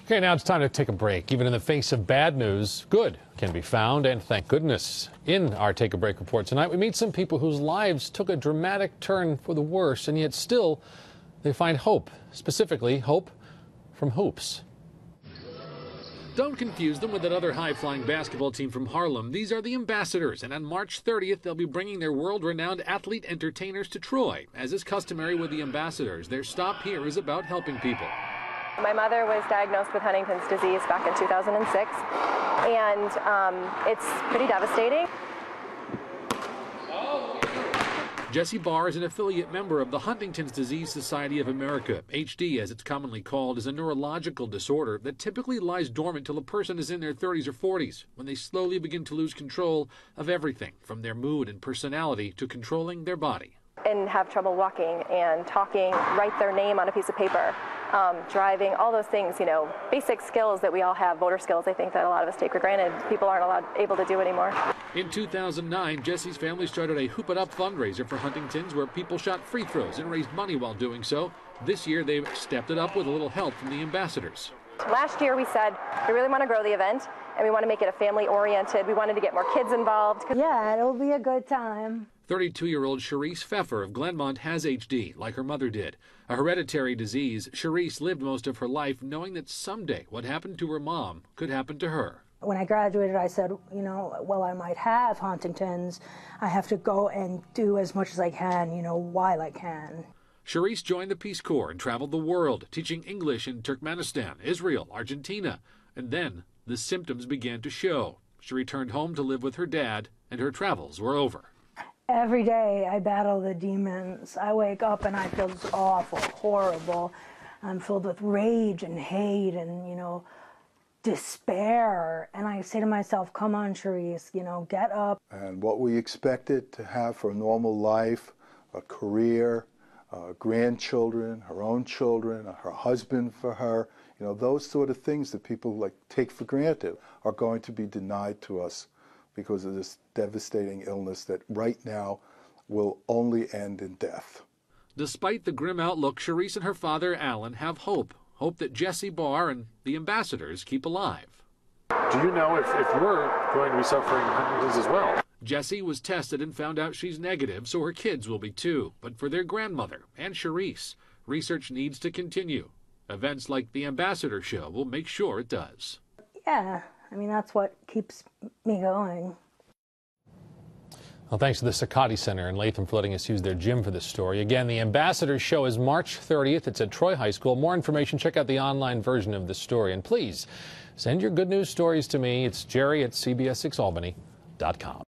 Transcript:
Okay, now it's time to take a break. Even in the face of bad news, good can be found, and thank goodness. In our Take a Break report tonight, we meet some people whose lives took a dramatic turn for the worse, and yet still they find hope, specifically hope from hoops. Don't confuse them with another high-flying basketball team from Harlem. These are the Ambassadors, and on March 30th, they'll be bringing their world-renowned athlete entertainers to Troy. As is customary with the Ambassadors, their stop here is about helping people. My mother was diagnosed with Huntington's disease back in 2006, and it's pretty devastating. Jessie Barr is an affiliate member of the Huntington's Disease Society of America. HD, as it's commonly called, is a neurological disorder that typically lies dormant till a person is in their 30s or 40s, when they slowly begin to lose control of everything, from their mood and personality to controlling their body. And have trouble walking and talking, write their name on a piece of paper, driving, all those things, you know, basic skills that we all have, motor skills, I think that a lot of us take for granted, people aren't able to do anymore. In 2009, Jessie's family started a Hoop It Up fundraiser for Huntington's, where people shot free throws and raised money while doing so. This year, they've stepped it up with a little help from the Ambassadors. Last year, we said we really want to grow the event, and we want to make it a family-oriented. We wanted to get more kids involved. Yeah, it'll be a good time. 32-year-old Cherise Pfeffer of Glenmont has HD, like her mother did. A hereditary disease, Cherise lived most of her life knowing that someday what happened to her mom could happen to her. When I graduated, I said, you know, well, I might have Huntington's. I have to go and do as much as I can, you know, while I can. Cherise joined the Peace Corps and traveled the world, teaching English in Turkmenistan, Israel, Argentina. And then the symptoms began to show. She returned home to live with her dad, and her travels were over. Every day I battle the demons. I wake up and I feel awful, horrible. I'm filled with rage and hate and, you know, despair. And I say to myself, come on, Cherise, you know, get up. And what we expected to have for a normal life, a career, grandchildren, her own children, her husband for her, you know, those sort of things that people like take for granted are going to be denied to us because of this devastating illness that right now will only end in death. Despite the grim outlook, Cherise and her father, Alan, have hope. Hope that Jessie Barr and the Ambassadors keep alive. Do you know if you're going to be suffering Huntington's as well? Jessie was tested and found out she's negative, so her kids will be too. But for their grandmother and Cherise, research needs to continue. Events like the Ambassador Show will make sure it does. Yeah, I mean, that's what keeps me going. Well, thanks to the Sakati Center in Latham for letting us use their gym for this story. Again, the Ambassador Show is March 30th. It's at Troy High School. More information, check out the online version of the story. And please, send your good news stories to me. It's Jerry at CBS6Albany.com.